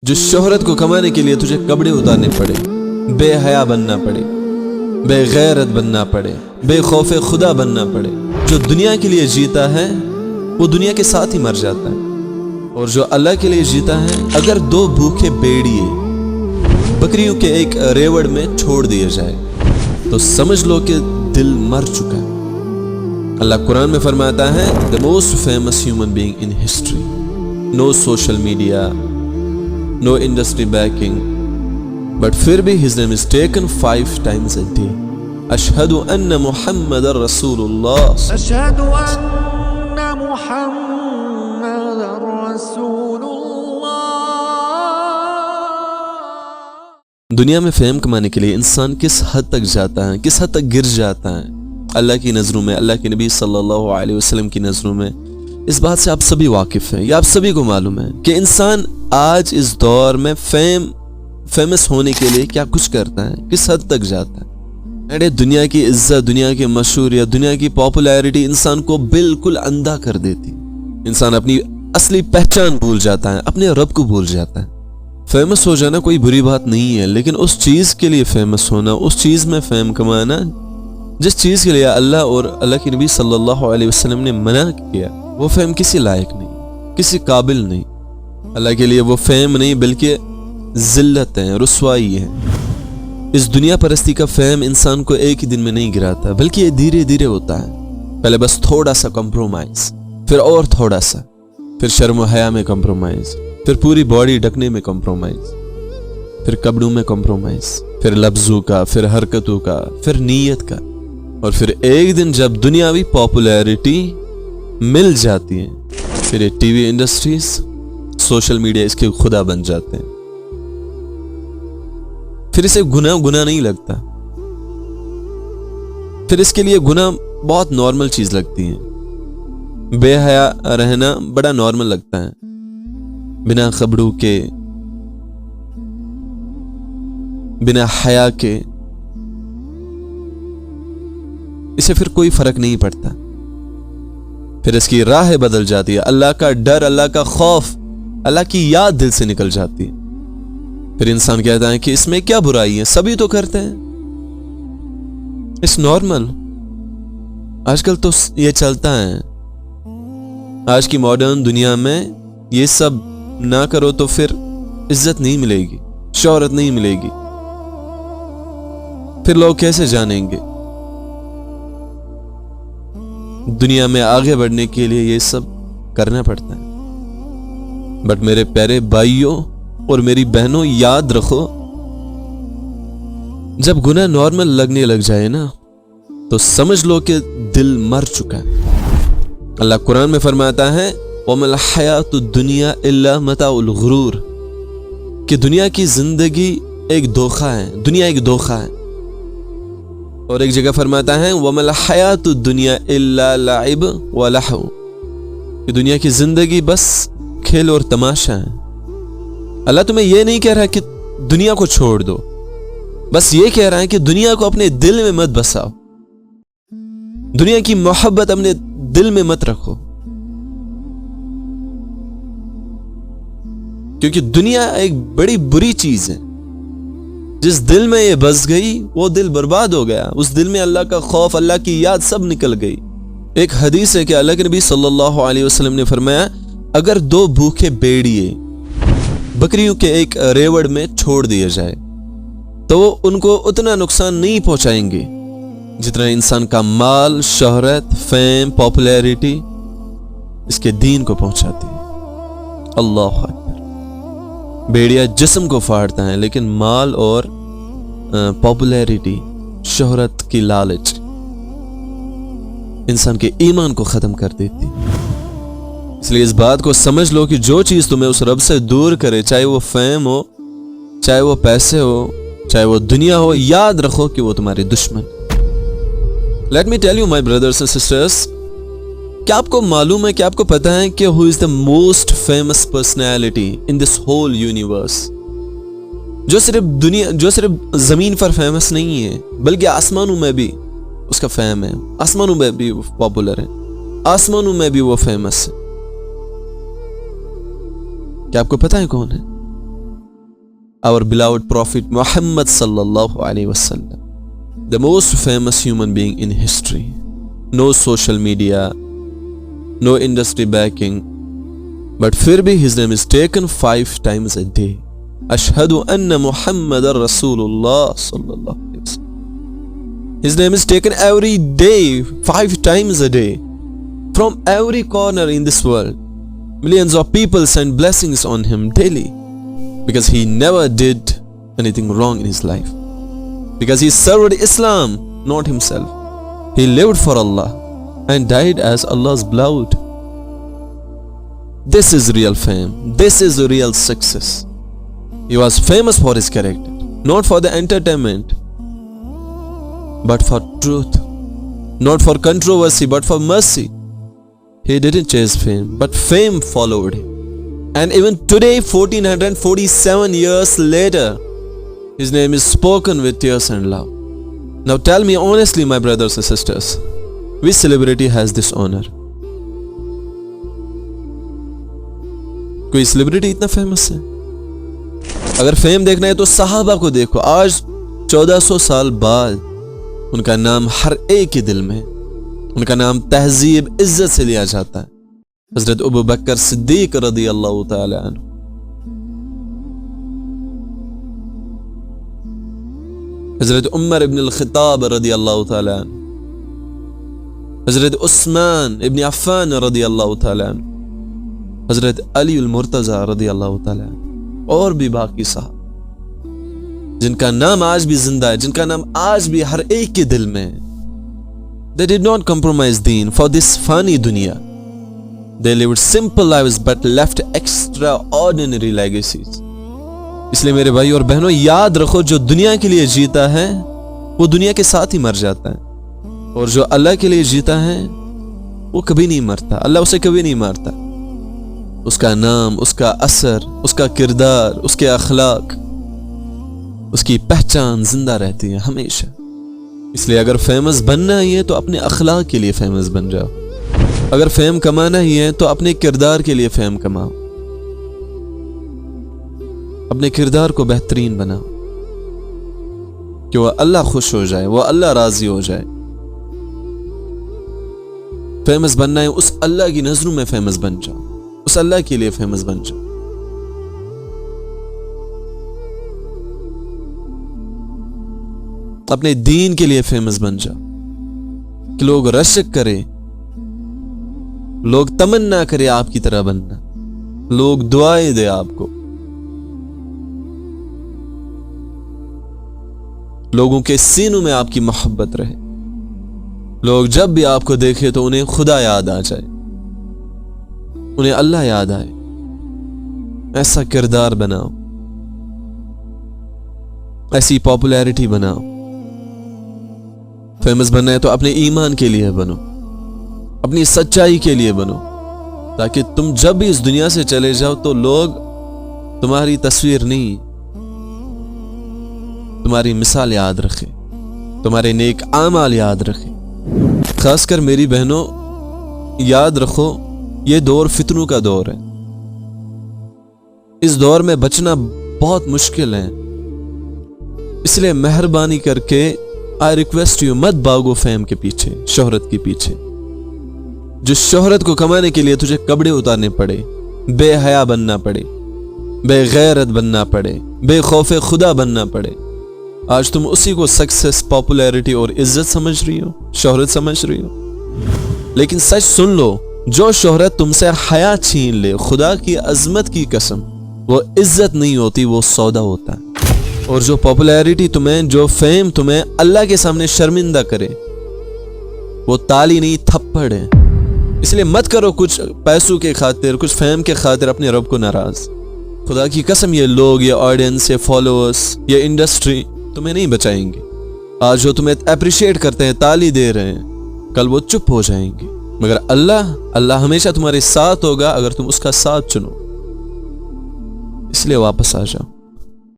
जो शोहरत को कमाने के लिए तुझे कपड़े उतारने पड़े, बेहया बनना पड़े, बेगैरत बनना पड़े, बेखौफ खुदा बनना पड़े। जो दुनिया के लिए जीता है वो दुनिया के साथ ही मर जाता है, और जो अल्लाह के लिए जीता है, अगर दो भूखे भेड़िए बकरियों के एक रेवड़ में छोड़ दिए जाए तो समझ लो कि दिल मर चुका है। अल्लाह कुरान में फरमाता है, the most famous human being in history, no social media, no industry backing, but फिर भी his name is taken 5 times a day। अशहदु अन्न मुहम्मदर रसूलुल्लाह, अशहदु अन्न मुहम्मदर रसूलुल्लाह। दुनिया में फेम कमाने के लिए इंसान किस हद तक जाता है, किस हद तक गिर जाता है अल्लाह की नज़रों में, अल्लाह के नबी सल्लल्लाहु अलैहि वसल्लम की नज़रों में, इस बात से आप सभी वाकिफ़ हैं। ये आप सभी को मालूम है कि इंसान आज इस दौर में फेमस होने के लिए क्या कुछ करता है, किस हद तक जाता है। अरे दुनिया की इज्जत, दुनिया की मशहूरियत, दुनिया की पॉपुलैरिटी इंसान को बिल्कुल अंधा कर देती। इंसान अपनी असली पहचान भूल जाता है, अपने रब को भूल जाता है। फेमस हो जाना कोई बुरी बात नहीं है, लेकिन उस चीज़ के लिए फेमस होना, उस चीज़ में फेम कमाना जिस चीज़ के लिए अल्लाह और अल्लाह के नबी सल्लल्लाहु अलैहि वसल्लम ने मना किया, वो फेम किसी लायक नहीं, किसी काबिल नहीं। अल्लाह के लिए वो फेम नहीं बल्कि जिल्लत है, रुसवाई है। इस दुनिया परस्ती का फेम इंसान को एक ही दिन में नहीं गिराता, बल्कि ये धीरे धीरे होता है। पहले बस थोड़ा सा कॉम्प्रोमाइज, फिर और थोड़ा सा, फिर शर्म व हया में कॉम्प्रोमाइज, फिर पूरी बॉडी ढकने में कॉम्प्रोमाइज, फिर कपड़ों में कॉम्प्रोमाइज, फिर लफ्जों का, फिर हरकतों का, फिर नीयत का, और फिर एक दिन जब दुनियावी पॉपुलैरिटी मिल जाती है, फिर ये टीवी इंडस्ट्रीज, सोशल मीडिया इसके खुदा बन जाते हैं। फिर इसे गुनाह नहीं लगता, फिर इसके लिए गुनाह बहुत नॉर्मल चीज लगती है। बेहया रहना बड़ा नॉर्मल लगता है, बिना खबरों के, बिना हया के, इसे फिर कोई फर्क नहीं पड़ता। फिर इसकी राह बदल जाती है, अल्लाह का डर, अल्लाह का खौफ, अल्लाह की याद दिल से निकल जाती है। फिर इंसान कहता है कि इसमें क्या बुराई है, सभी तो करते हैं, इट्स नॉर्मल। आजकल तो ये चलता है, आज की मॉडर्न दुनिया में ये सब ना करो तो फिर इज्जत नहीं मिलेगी, शोहरत नहीं मिलेगी, फिर लोग कैसे जानेंगे। दुनिया में आगे बढ़ने के लिए ये सब करना पड़ता है। बट मेरे प्यारे भाइयों और मेरी बहनों, याद रखो, जब गुनाह नॉर्मल लगने लग जाए ना, तो समझ लो कि दिल मर चुका है। अल्लाह कुरान में फरमाता है, वमल हयातुद दुनिया इल्ला मताउल गुरूर, कि दुनिया की जिंदगी एक धोखा है, दुनिया एक धोखा है। और एक जगह फरमाता है, वमल हयातुद दुनिया इल्ला लाइब व लहव, कि दुनिया की जिंदगी बस खेल और तमाशा है। अल्लाह तुम्हें यह नहीं कह रहा कि दुनिया को छोड़ दो, बस ये कह रहा है कि दुनिया को अपने दिल में मत बसाओ, दुनिया की मोहब्बत अपने दिल में मत रखो, क्योंकि दुनिया एक बड़ी बुरी चीज है। जिस दिल में ये बस गई वो दिल बर्बाद हो गया, उस दिल में अल्लाह का खौफ, अल्लाह की याद सब निकल गई। एक हदीस है कि अल्लाह के नबी सल्लल्लाहु अलैहि वसल्लम ने फरमाया, अगर 2 भूखे भेड़िए बकरियों के एक रेवड़ में छोड़ दिए जाए तो वो उनको उतना नुकसान नहीं पहुंचाएंगे जितना इंसान का माल, शोहरत, फेम, पॉपुलैरिटी इसके दीन को पहुंचाती है। अल्लाह अकबर। भेड़िया जिस्म को फाड़ता है, लेकिन माल और पॉपुलैरिटी, शोहरत की लालच इंसान के ईमान को खत्म कर देती। इसलिए इस बात को समझ लो कि जो चीज तुम्हें उस रब से दूर करे, चाहे वो फेम हो, चाहे वो पैसे हो, चाहे वो दुनिया हो, याद रखो कि वो तुम्हारे दुश्मन। Let me tell you my brothers and sisters, क्या आपको मालूम है, क्या आपको पता है कि who is the most famous personality in this whole universe, जो सिर्फ जमीन पर फेमस नहीं है बल्कि आसमानों में भी उसका फेम है, आसमानों में भी वो पॉपुलर है, आसमानों में भी वो फेमस है। क्या आपको पता है कौन है? our beloved Prophet Muhammad sallallahu alaihi wasallam, the most famous human being in history. No social media, no industry backing, but फिर भी his name is taken 5 times a day. Ashhadu anna Muhammadar Rasulullah sallallahu alaihi wasallam. His name is taken every day, 5 times a day, from every corner in this world. Millions of people send blessings on him daily, because he never did anything wrong in his life, because he served Islam, not himself. He lived for Allah and died as Allah's beloved. This is real fame. This is real success. He was famous for his character, not for the entertainment, but for truth. Not for controversy, but for mercy. He didn't chase fame, but fame followed him. And even today, 1447 years later, his name is spoken with tears and love. Now tell me honestly, my brothers and sisters, which celebrity has this honor? कोई celebrity इतना famous है? अगर fame देखना है तो सहाबा को देखो. आज 1400 साल बाद उनका नाम हर एक के दिल में, उनका नाम तहजीब इज्जत से लिया जाता है. हजरत अबू बकर सिद्दीक रदी अल्लाह ताला अन्हु, हजरत उमर इब्न अल-खिताब रदी अल्लाह ताला अन्हु, हजरत उस्मान इब्न अफ़्फ़ान रदी अल्लाह ताला अन्हु, हजरत अली अल-मुर्तज़ा रदी अल्लाह ताला अन्हु, और भी बाकी साहब जिनका नाम आज भी जिंदा है, जिनका नाम आज भी हर एक के दिल में है. They did not compromise deen for this funny dunya. They lived simple lives but left extraordinary legacies. इसलिए मेरे भाई और बहनों, याद रखो, जो दुनिया के लिए जीता है वो दुनिया के साथ ही मर जाता है, और जो अल्लाह के लिए जीता है वो कभी नहीं मरता. अल्लाह उसे कभी नहीं मारता. उसका नाम, उसका असर, उसका किरदार, उसके अखलाक, उसकी पहचान जिंदा रहती है हमेशा. इसलिए अगर फेमस बनना ही है तो अपने अखलाक के लिए फेमस बन जाओ. अगर फेम कमाना ही है तो अपने किरदार के लिए फेम कमाओ. अपने किरदार को बेहतरीन बनाओ कि वह अल्लाह खुश हो जाए, वह अल्लाह राजी हो जाए. फेमस बनना है, उस अल्लाह की नजरों में फेमस बन जाओ, उस अल्लाह के लिए फेमस बन जाओ. अपने दीन के लिए फेमस बन जाओ कि लोग रश्क करें, लोग तमन्ना करें आपकी तरह बनना, लोग दुआएं दे आपको, लोगों के सीनों में आपकी मोहब्बत रहे. लोग जब भी आपको देखें तो उन्हें खुदा याद आ जाए, उन्हें अल्लाह याद आए. ऐसा किरदार बनाओ, ऐसी पॉपुलैरिटी बनाओ. फेमस बनना है तो अपने ईमान के लिए बनो, अपनी सच्चाई के लिए बनो, ताकि तुम जब भी इस दुनिया से चले जाओ तो लोग तुम्हारी तस्वीर नहीं, तुम्हारी मिसाल याद रखें, तुम्हारे नेक आमाल याद रखें. खासकर मेरी बहनों, याद रखो, ये दौर फितनों का दौर है. इस दौर में बचना बहुत मुश्किल है. इसलिए मेहरबानी करके आई रिक्वेस्ट यू, मत भागो फेम के पीछे, शोहरत के पीछे. जो शोहरत को कमाने के लिए तुझे कपड़े उतारने पड़े, बेहया बनना पड़े, बेगैरत बनना पड़े, बेखौफे खुदा बनना पड़े, आज तुम उसी को सक्सेस, पॉपुलैरिटी और इज्जत समझ रही हो, शोहरत समझ रही हो. लेकिन सच सुन लो, जो शोहरत तुमसे हया छीन ले, खुदा की अजमत की कसम, वो इज्जत नहीं होती, वो सौदा होता है. और जो पॉपुलैरिटी तुम्हें, जो फेम तुम्हें अल्लाह के सामने शर्मिंदा करे, वो ताली नहीं, थप्पड़ है. इसलिए मत करो कुछ पैसों के खातिर, कुछ फेम के खातिर अपने रब को नाराज. खुदा की कसम, ये लोग, ये ऑडियंस, ये फॉलोअर्स, ये इंडस्ट्री तुम्हें नहीं बचाएंगे. आज जो तुम्हें अप्रिशिएट करते हैं, ताली दे रहे हैं, कल वो चुप हो जाएंगे. मगर अल्लाह हमेशा तुम्हारे साथ होगा अगर तुम उसका साथ चुनो. इसलिए वापस आ जाओ.